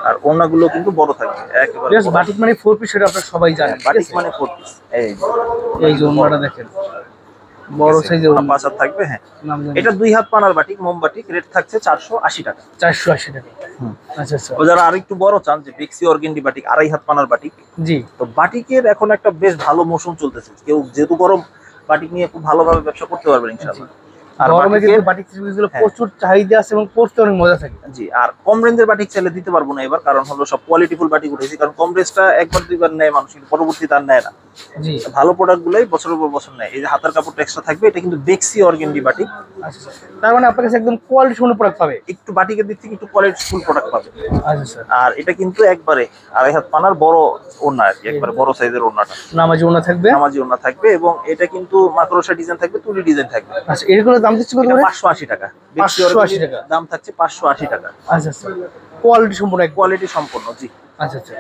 আর ওড়নাগুলো কিন্তু বড় থাকবে একেবারে। জাস্ট বাটিক মানে 4 পিস, সেটা আপনারা সবাই জানেন। বাটিক মানে 4 পিস। এই যে ওড়নাটা দেখেন বড় সাইজের ওড়না, 5 হাত থাকবে। হ্যাঁ, এটা 2 হাত পানার বাটিক, মোমবাটিক, রেট থাকছে 480 টাকা। 480 টাকা। আচ্ছা আচ্ছা। ও যারা আরেকটু বড় চান, যে বেক্সি অর্গেন্ডি বাটিক, আড়াই হাত পানার বাটিক। জি। তো বাটিকের এখন একটা বেশ ভালো মৌসুম চলতেছে, কেউ যেহেতু গরম, বাটিক নিয়ে খুব ভালোভাবে ব্যবসা করতে পারবেন ইনশাআল্লাহ। আর গরমে কিন্তু বাটিক সিরিজগুলো প্রচুর চাহিদা আছে এবং পরতে অনেক মজা থাকে। জি। আর কম রেঞ্জের বাটিক চাইলে দিতে পারবো না এবার, কারণ হলো সব কোয়ালিটিফুল বাটিক উঠেছে। কারণ কম রেঞ্জটা একবার দুইবার নেয় মানুষ, কিন্তু পরবর্তীতে আর নেয় না। জি। ভালো প্রোডাক্ট গুলোই বছরের পর বছর নেয়। এই যে হাতার কাপড়টা এক্সট্রা থাকবে, এটা কিন্তু বেক্সি অর্গেন্ডি বাটিক। আচ্ছা, তার মানে আপনার কাছে একদম কোয়ালিটি সম্পন্ন প্রোডাক্ট পাবে। একটু বাটিকের দিক থেকে একটু কোয়ালিটিফুল প্রোডাক্ট পাবে। আচ্ছা স্যার। আর এটা কিন্তু একবারে আড়াই হাত পানার বড় ওড়না, আর কি একবারে বড় সাইজের ওড়নাটা, নামাজি ওড়না থাকবে, নামাজি ওড়না থাকবে। এবং এটা কিন্তু মাকড়সা ডিজাইন থাকবে, তুলি ডিজাইন থাকবে। আচ্ছা, এগুলোর দাম দিচ্ছি কত করে? 580 টাকা। 580 টাকা দাম থাকছে, 580 টাকা। আচ্ছা স্যার, কোয়ালিটি সম্পূর্ণ, কোয়ালিটি সম্পূর্ণ। জি। আচ্ছা আচ্ছা।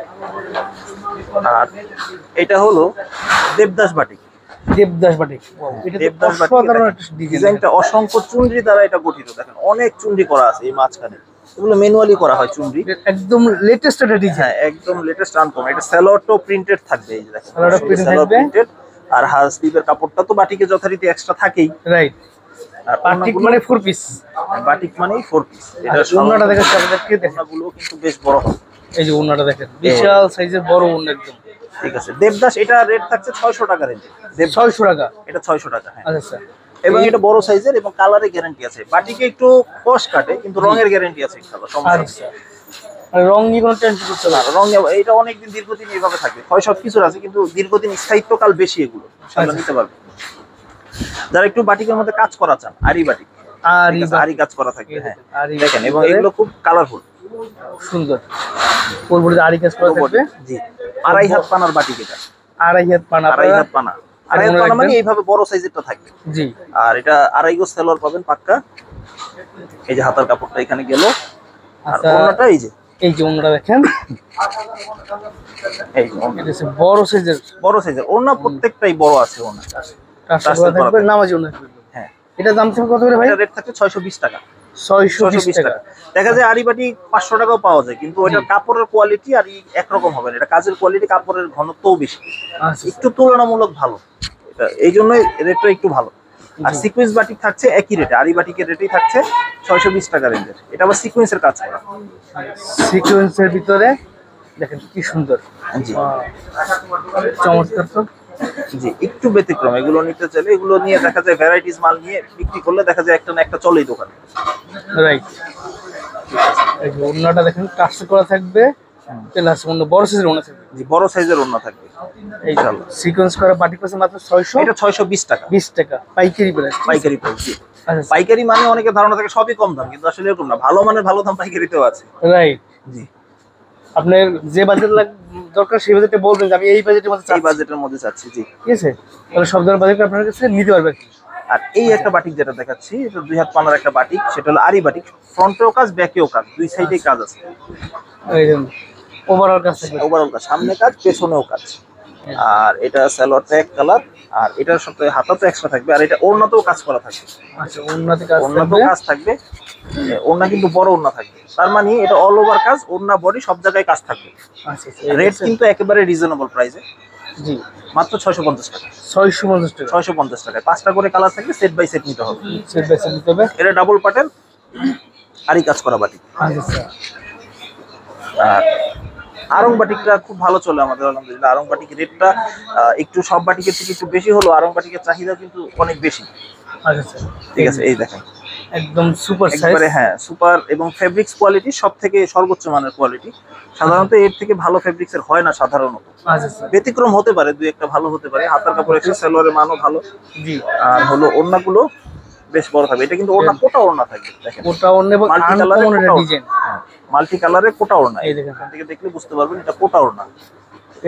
আর এটা হলো দেবদাস বাটিক। দেবদাস বাটিক, এটা দেবদাস অসাধারণ একটা ডিজাইনটা, অসংখ্য চুনরি দ্বারা এটা গঠিত। দেখেন অনেক চুনরি করা আছে এই মাঝখানে, এগুলো ম্যানুয়ালি করা হয় চুনরি। একদম লেটেস্ট একটা ডিজাইন। হ্যাঁ, একদম লেটেস্ট আনকমন। এটা সালোয়ারটাও প্রিন্টেড থাকবে, এই যে দেখেন সালোয়ার প্রিন্টেড। আর হাফ স্লিভের কাপড়টা তো বাটিকে যথারীতি এক্সট্রা থাকেই, রাইট। আর বাটিক মানে 4 পিস, বাটিক মানেই 4 পিস। এটা ওড়নাটা দেখেন, আপনাদেরকে ওড়নাগুলো কিন্তু বেশ বড় হবে। এই যে ওড়নাটা দেখেন, বিশাল সাইজের বড় ওড়না একদম। ঠিক আছে। দেবদাস, এটা রেট থাকছে 600 টাকা রেঞ্জে। 600 টাকা। এটা 600 টাকা। হ্যাঁ। আচ্ছা স্যার। এবং এটা বড় সাইজের এবং কালারে গ্যারান্টি আছে। বাটিকে একটু কস কাটে, কিন্তু রঙের গ্যারান্টি আছে ইনশাআল্লাহ, সমস্যা নেই। আচ্ছা, আর রং নিয়ে কোনো টেনশন করতে না। রং এটা অনেকদিন দীর্ঘদিন এইভাবে থাকবে, ক্ষয় সব কিছুর আছে, কিন্তু দীর্ঘদিন স্থায়িত্বকাল বেশি, এগুলো ইনশাআল্লাহ নিতে পারবে। যারা একটু বাটিকের মধ্যে কাজ করা চান, আরি বাটিক, আরি কাজ করা থাকবে। হ্যাঁ, দেখেন, এবং এগুলো খুব কালারফুল, সুন্দর। পরবর্তী আরি কাজ করা থাকবে। জি। আড়াই হাত পানার বাটিক এটা। আড়াই হাত পানা। আড়াই হাত পানা। আড়াই হাত পানা মানে এইভাবে বড় সাইজেরটা থাকবে। জি। আর এটা আড়াই গজ সালোয়ার পাবেন পাক্কা। এই যে হাতার কাপড়টা এখানে গেল, আর ওড়নাটা এই যে, এই যে ওড়নাটা দেখেন, এই যে এটা হচ্ছে বড় সাইজের, বড় সাইজের ওড়না, প্রত্যেকটাই বড় আছে ওড়না। টার্সেল থাকবে, নামাজি ওড়না থাকবে। হ্যাঁ। এটা দাম থেকে কত করে ভাই? এটা রেট থাকছে 620 টাকা। 620 টাকা। দেখা যায় আরি বাটি 500 টাকাও পাওয়া যায়, কিন্তু ওইটার কাপড়ের কোয়ালিটি আর একরকম হবে না। এটা কাজের কোয়ালিটি, কাপড়ের ঘনত্বও বেশি, একটু তুলনামূলক ভালো। এটা এই জন্যই রেটটা একটু ভালো। আর সিকোয়েন্স বাটিক থাকছে একই রেটে, আরি বাটিকের রেটেই থাকছে 620 টাকা রেঞ্জের। এটা আবার সিকোয়েন্সের কাজ করা, সিকোয়েন্সের ভিতরে দেখেন কি সুন্দর। জি, চমৎকার তো। জি, একটু ব্যতিক্রম। এগুলো নিতে চাইলে, এগুলো নিয়ে দেখা যায় ভ্যারাইটিস মাল নিয়ে বিক্রি করলে দেখা যায় একটা না একটা চলেই দোকানে। রাইট। এই যে ওড়নাটা দেখেন, টার্সেল করা থাকবে, প্লাস অন্য বড় সাইজের ওড়না থাকবে। জি, বড় সাইজের ওড়না থাকবে এই ইনশাআল্লাহ। সিকোয়েন্স করা বাটিক পাচ্ছে মাত্র 600, এটা 620 টাকা 20 টাকা পাইকারি প্রাইস। পাইকারি প্রাইস। জি, আচ্ছা পাইকারি মানে অনেকের ধারণা থাকে সবই কম দাম, কিন্তু আসলে এরকম না, ভালো মানের ভালো দাম পাইকারিতেও আছে। রাইট। জি, আপনার যে বাজেট দরকার সেই বাজেটে বলবেন যে আমি এই বাজেটের মধ্যে এই চাচ্ছি, বাজেটের মধ্যে চাচ্ছি। জি, ঠিক আছে, তাহলে সব ধরনের বাজেট আপনার কাছে নিতে পারবেন। আর এই একটা বাটিক যেটা দেখাচ্ছি, এটা 2 হাত পানার একটা বাটিক, সেটা হলো আরি বাটিক। ফ্রন্টেও কাজ, ব্যাকেও কাজ, দুই সাইডেই কাজ আছে। এই দেখুন ওভারঅল কাজ থাকবে। ওভারঅল কাজ, সামনে কাজ, পেছনেও কাজ। আর এটা সালোয়ারটা এক কালার, আর এটার সাথে হাতাতে এক্সট্রা থাকবে, আর এটা ওড়নাতেও কাজ করা থাকবে। আচ্ছা ওড়নাতে কাজ ওড়নাতেও থাকবে। কাজ থাকবে, ওড়না কিন্তু বড় ওড়না থাকবে, তার মানে এটা অল ওভার কাজ, ওড়না বডি সব জায়গায় কাজ থাকবে। আচ্ছা রেট কিন্তু একেবারে রিজনেবল প্রাইসে, জি মাত্র 650 টাকা। 650 টাকা 650 টাকায় 5টা করে কালার থাকবে, সেট বাই সেট নিতে হবে। সেট বাই সেট নিতে হবে। এটা ডাবল পাটের আরি কাজ করা বাটি। আচ্ছা আর আরং বাটিকটা খুব ভালো চলে আমাদের আলহামদুলিল্লাহ। আরং বাটিক রেটটা একটু সব বাটিকের থেকে একটু বেশি হলো, আরং বাটিকের চাহিদা কিন্তু অনেক বেশি। আচ্ছা ঠিক আছে, এই দেখেন একদম সুপার সাইজ। একবারে হ্যাঁ সুপার, এবং ফেব্রিক্স কোয়ালিটি সব থেকে সর্বোচ্চ মানের কোয়ালিটি। সাধারণত এর থেকে ভালো ফেব্রিক্স এর হয় না সাধারণত, আচ্ছা ব্যতিক্রম হতে পারে, দুই একটা ভালো হতে পারে। হাতার কাপড় এক্সট্রা, সালোয়ারের মানও ভালো। জি। আর হলো ওড়নাগুলো বেশ বড় থাকবে। এটা কিন্তু ওড়না কোটা ওড়না থাকবে, দেখেন ওটা অন্য এবং মাল্টি কালারের আনকমন কোটা ডিজাইন। মাল্টি কালারের কোটা ওড়না। এই দেখেন, এখান থেকে দেখলে বুঝতে পারবেন এটা কোটা ওড়না।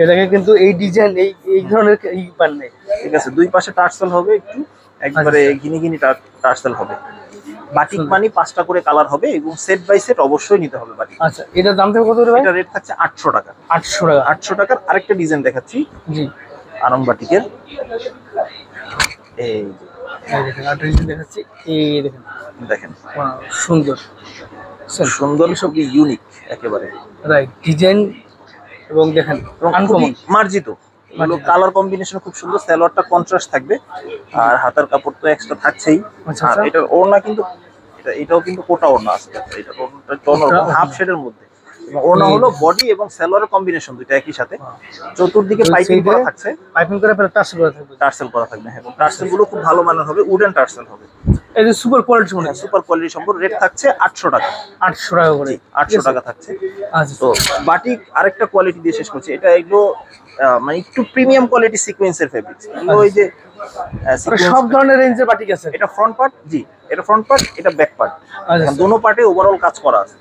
এটাকে কিন্তু এই ডিজাইন এই ধরনের এই পান নেই। ঠিক আছে, দুই পাশে টার্সেল হবে, একটু একবারে ঘিনি ঘিনি টার্সেল হবে। বাটিক মানে 5টা করে কালার হবে, এবং সেট বাই সেট অবশ্যই নিতে হবে বাটিক। আচ্ছা এটার দাম থাকবে কত করে ভাই? এটা রেট থাকছে 800 টাকা। 800 টাকা। 800 টাকার আরেকটা ডিজাইন দেখাচ্ছি জি আরং বাটিকের। এই এই দেখেন আরেকটা ডিজাইন দেখাচ্ছি। এই দেখেন দেখেন ওয়াও সুন্দর সুন্দর, সবই ইউনিক একেবারে। রাইট ডিজাইন এবং দেখেন এবং আনকমন খুবই মার্জিত। এগুলো কালার কম্বিনেশন খুব সুন্দর, সালোয়ারটা কন্ট্রাস্ট থাকবে, আর হাতার কাপড় তো এক্সট্রা থাকছেই। আচ্ছা, আর আচ্ছা। এটার ওড়না কিন্তু এটাও কিন্তু কোটা ওড়না আছে। এটা ওড়নাটা হাফ শেডের মধ্যে, এবং ওড়না হলো বডি এবং সালোয়ারের কম্বিনেশন দুইটা একই সাথে। চতুর্দিকে পাইপিং করা থাকছে, পাইপিং করে পরে টাচ করা থাকবে। টার্সেল করা থাকবে। হ্যাঁ, এবং টার্সেল গুলো খুব ভালো মানের হবে, উডেন টার্সেল হবে। এই যে সুপার কোয়ালিটি মনে হয় সুপার কোয়ালিটি সম্পর্ক। রেট থাকছে 800 টাকা। 800 টাকা করে। 800 টাকা থাকছে। আচ্ছা তো বাটিক আরেকটা কোয়ালিটি দিয়ে শেষ করছি। এটা এগুলো মানে একটু প্রিমিয়াম কোয়ালিটি সিকোয়েন্সের ফেব্রিক্স। এগুলো ওই যে সব ধরনের রেঞ্জের বাটিক আছে। এটা ফ্রন্ট পার্ট, জি এটা ফ্রন্ট পার্ট, এটা ব্যাক পার্ট, আচ্ছা দুটো পার্টে ওভারঅল কাজ করা আছে।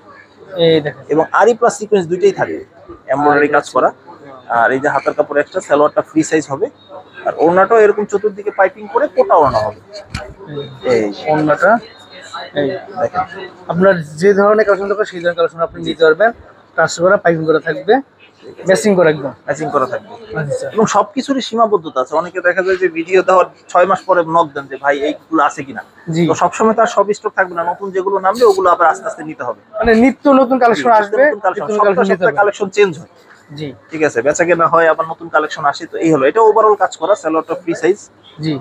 এই দেখেন এবং আরি প্লাস সিকোয়েন্স দুইটাই থাকবে, এমব্রয়ডারি কাজ করা। আর এই যে হাতার কাপড় এক্সট্রা, সালোয়ারটা ফ্রি সাইজ হবে, আর ওড়নাটাও এরকম চতুর্দিকে পাইপিং করে কোটা ওড়না হবে। এই ওড়নাটা এই দেখেন আপনার যে ধরনের কালেকশন দরকার সেই ধরনের কালেকশন আপনি নিতে পারবেন। টাচ করা পাইপিং করা থাকবে, ম্যাচিং করা একদম ম্যাচিং করা থাকবে। আচ্ছা এবং সবকিছুরই সীমাবদ্ধতা আছে। অনেকে দেখা যায় যে ভিডিও দেওয়ার 6 মাস পরে নক দেন যে ভাই এইগুলো আছে কিনা। জি তো সবসময় তার সব স্টক থাকবে না, নতুন যেগুলো নামবে ওগুলো আবার আস্তে আস্তে নিতে হবে। মানে নিত্য নতুন কালেকশন আসবে, নতুন কালেকশন নিতে হবে। কালেকশন চেঞ্জ হয়। জি ঠিক আছে, বেচা কেনা হয়, আবার নতুন কালেকশন আসে। তো এই হলো, এটা ওভারঅল কাজ করা, সালোয়ারটা ফ্রি সাইজ। জি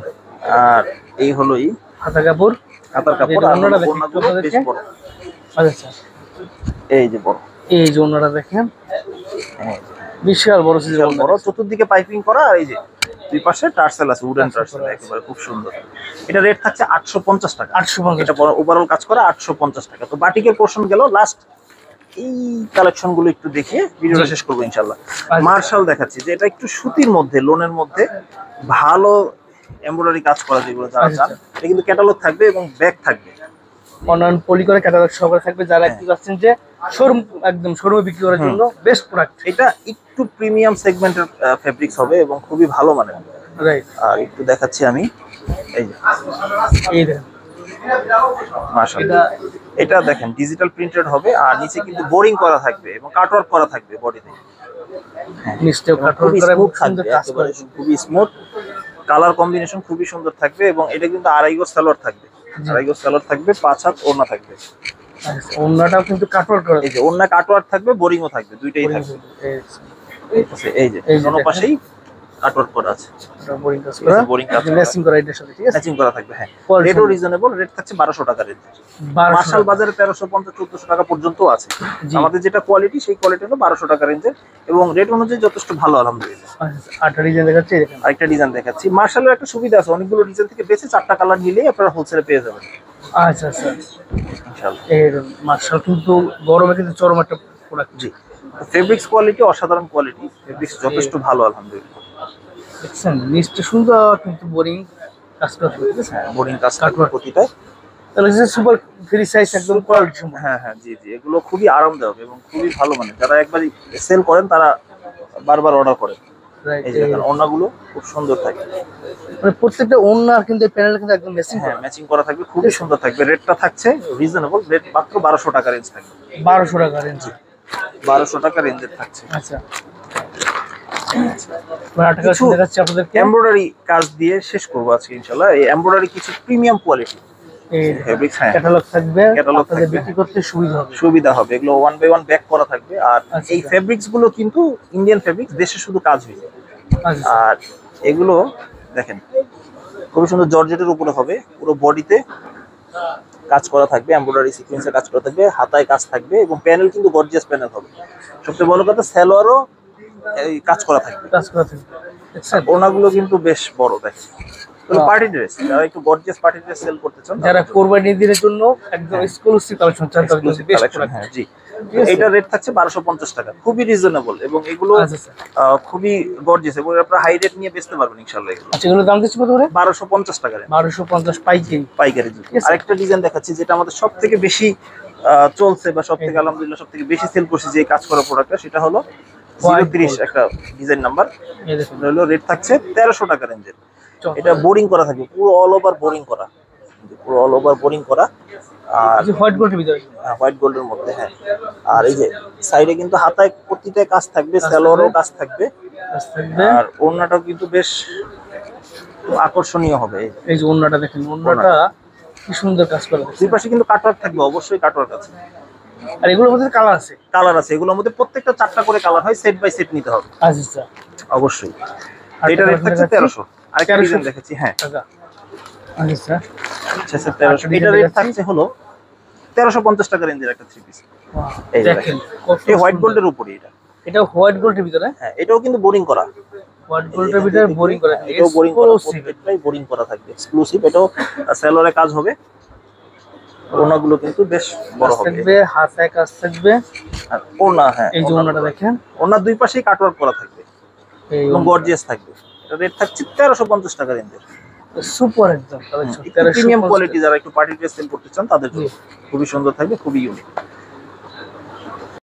আর এই হলো এই হাতা কাপড় হাতার কাপড়, আর ওড়নাটা দেখেন ওড়নাগুলো বেশ বড়। আচ্ছা এই যে বড়, এই যে ওড়নাটা দেখেন হ্যাঁ বিশাল বড় সাইজের বিশাল ওড়না। বড়, চতুর্দিকে পাইপিং করা, আর এই যে দুই পাশে টার্সেল আছে, উডেন টার্সেল, একেবারে খুব সুন্দর। এটা রেট থাকছে 850 টাকা। 850 এটা ওভারঅল কাজ করা 850 টাকা। তো বাটিকের পোর্শন গেল। লাস্ট এই কালেকশন গুলো একটু দেখিয়ে ভিডিওটা শেষ করবো ইনশাল্লাহ। মার্শাল দেখাচ্ছি, যে এটা একটু সুতির মধ্যে, লোনের মধ্যে ভালো এমব্রয়ডারি কাজ করা, যেগুলো যারা চান। এটা কিন্তু ক্যাটালগ থাকবে এবং ব্যাগ থাকবে, অনলাইন পলি করে ক্যাটালগ সহকারে থাকবে। যারা একটু যাচ্ছেন যে শোরুম, একদম শোরুমে বিক্রি করার জন্য বেস্ট প্রোডাক্ট। এটা একটু প্রিমিয়াম সেগমেন্টের ফেব্রিক্স হবে এবং খুবই ভালো মানের। রাইট আর একটু দেখাচ্ছি আমি, এই যে এই দেখেন মাশাআল্লাহ, এটা দেখেন ডিজিটাল প্রিন্টেড হবে, আর নিচে কিন্তু বোরিং করা থাকবে এবং কাটওয়ার্ক করা থাকবে বডিতে। নিচেও কাটওয়ার্ক খুবই করা এবং স্মুথ সুন্দর থাকবে, কাজ একেবারে করা। খুবই স্মুথ। কালার কম্বিনেশন খুবই সুন্দর থাকবে, এবং এটা কিন্তু আড়াই গজ সালোয়ার থাকবে, আড়াই গজ সালোয়ার থাকবে, 5 হাত ওড়না থাকবে। আচ্ছা, ওড়নাটাও কিন্তু কাটওয়ার্ক করা। এই যে ওড়না কাটওয়ার্ক থাকবে, বোরিংও থাকবে, দুইটাই থাকবে। এই যে দোনো পাশেই কাটওয়ার্ক করা আছে, এটা বোরিং কাজ করা, বোরিং কাজ করা। ম্যাচিং করা এটার সাথে, ঠিক আছে? ম্যাচিং করা থাকবে। হ্যাঁ, Quality রেটও রিজনেবল, রেট থাকছে 1200 টাকা রেট। 1200 মার্শাল বাজারে 1350-1400 টাকা পর্যন্ত আছে। জি। আমাদের যেটা কোয়ালিটি, সেই কোয়ালিটি হলো 1200 টাকা রেঞ্জের, এবং রেট অনুযায়ী যথেষ্ট ভালো আলহামদুলিল্লাহ। আচ্ছা, আটটা ডিজাইন দেখাচ্ছি, দেখেন। আরেকটা ডিজাইন দেখাচ্ছি। মার্শালের একটা সুবিধা আছে, অনেকগুলো ডিজাইন থেকে বেছে 4টা কালার নিলেই আপনারা হোলসেলে পেয়ে যাবেন আচ্ছা আচ্ছা, ইনশাআল্লাহ। এই মার্শাল কিন্তু গরমে কিন্তু চরম একটা প্রোডাক্ট। জি, ফেব্রিক্স কোয়ালিটি অসাধারণ কোয়ালিটি, ফেব্রিক্স যথেষ্ট ভালো আলহামদুলিল্লাহ। দেখছেন নিচটা সুন্দর কিন্তু বোরিং কাজ করা ঠিক আছে। হ্যাঁ বোরিং কাজ কাটওয়ার প্রতিটায়। তাহলে সুপার ফ্রি সাইজ একদম কোয়ালিটি সম্পূর্ণ। হ্যাঁ হ্যাঁ জি জি, এগুলো খুবই আরামদায়ক এবং খুবই ভালো, মানে যারা একবারই সেল করেন তারা বারবার অর্ডার করেন। Right, এই যে দেখেন ওড়নাগুলো খুব সুন্দর থাকে, মানে প্রত্যেকটা ওড়না কিন্তু প্যানেল কিন্তু একদম ম্যাচিং হ্যাঁ ম্যাচিং করা থাকবে, খুবই সুন্দর থাকবে। রেটটা থাকছে রিজনেবল, রেট মাত্র 1200 টাকা রেঞ্জ থাকবে। 1200 টাকা রেঞ্জ। 1200 টাকা রেঞ্জের থাকছে। আচ্ছা টাকা দেখাচ্ছি আপনাদেরকে। এমব্রয়ডারি কাজ দিয়ে শেষ করবো আজকে ইনশাআল্লাহ। এই এমব্রয়ডারি কিছু প্রিমিয়াম কোয়ালিটি ফেব্রিক্স, হ্যাঁ ক্যাটালগ থাকবে, ক্যাটালগ আপনাদের বিক্রি করতে সুবিধা হবে। এগুলো 1 বাই 1 ব্যাক করা থাকবে। আর এই ফেব্রিক্স গুলো কিন্তু ইন্ডিয়ান ফেব্রিক্স, দেশে শুধু কাজ হয়েছে। আর এগুলো দেখেন খুবই সুন্দর জর্জেটের উপরে হবে, পুরো বডিতে কাজ করা থাকবে, এমব্রয়ডারি সিকোয়েন্সের কাজ করা থাকবে, হাতায় কাজ থাকবে এবং প্যানেল কিন্তু গর্জিয়াস প্যানেল হবে। সবচেয়ে বড় কথা সালোয়ারও এই কাজ করা থাকবে। ওড়নাগুলো কিন্তু বেশ বড়, দেখেন পার্টি ড্রেস, যারা একটু গর্জিয়াস পার্টি ড্রেস সেল করতে চান, যারা কোরবানি ঈদের জন্য একদম এক্সক্লুসিভ কালেকশন চান তাদের জন্য বেস্ট প্রোডাক্ট। হ্যাঁ জি, এটা রেট থাকছে 1250 টাকা, খুবই রিজনেবল এবং এগুলো খুবই গর্জিয়াস এবং আপনারা হাই রেট নিয়ে বেচতে পারবেন ইনশাআল্লাহ। এগুলো আচ্ছা এগুলোর দাম দিচ্ছি কত করে? 1250 টাকা। 1250 পাইকারি। পাইকারি জি। আরেকটা ডিজাইন দেখাচ্ছি যেটা আমাদের সবথেকে বেশি চলছে বা সবথেকে আলহামদুলিল্লাহ সবথেকে বেশি সেল করছে যে কাজ করা প্রোডাক্টটা, সেটা হলো 030 একটা ডিজাইন নাম্বার। এই দেখুন হলো রেট থাকছে 1300 টাকা রেঞ্জের। এটা বোরিং করা থাকবে, পুরো অল ওভার বোরিং করা, পুরো অল ওভার বোরিং করা। আর হোয়াইট গোল্ডের ভিতরে, হোয়াইট গোল্ডের মধ্যে, হ্যাঁ। আর এই যে সাইডে কিন্তু হাতায় প্রতিটায় কাজ থাকবে, সালোয়ারেও কাজ থাকবে। আর ওড়নাটাও কিন্তু বেশ আকর্ষণীয় হবে। এই যে ওড়নাটা দেখেন, ওড়নাটা কি সুন্দর কাজ করা। দুই পাশে কিন্তু কাটওয়ার্ক থাকবে, অবশ্যই কাটওয়ার্ক আছে। আর এগুলোর মধ্যে কালার আছে? কালার আছে, এগুলোর মধ্যে প্রত্যেকটা 4টা করে কালার হয়, সেট বাই সেট নিতে হবে। আচ্ছা অবশ্যই। এটা রেট থাকছে 1300। আরেকটা ডিজাইন দেখাচ্ছি, হ্যাঁ আচ্ছা 1300। এটা রেট থাকছে হলো 1350 টাকা রেঞ্জের একটা থ্রি পিস। এই দেখেন এই হোয়াইট গোল্ডের উপরে, এটা হোয়াইট গোল্ডের ভিতরে, হ্যাঁ এটাও কিন্তু বোরিং করা, হোয়াইট গোল্ডের ভিতরে বোরিং করা, এটাও বোরিং করা, প্রত্যেকটাই বোরিং করা থাকবে, এক্সক্লুসিভ। এটাও সালোয়ারে কাজ হবে, ওড়নাগুলো কিন্তু বেশ বড় হবে, থাকবে হাতায় কাজ থাকবে। আর ওড়না, হ্যাঁ এই যে ওড়নাটা দেখেন, ওড়নার দুই পাশেই কাটওয়ার্ক করা থাকবে এবং গর্জিয়াস থাকবে। এটা রেট থাকছে 1350 টাকা রেঞ্জের। সুপার একদম কালেকশন, প্রিমিয়াম কোয়ালিটি, যারা একটু পার্টি ড্রেস সেল করতে চান তাদের জন্য খুবই সুন্দর থাকবে, খুবই ইউনিক।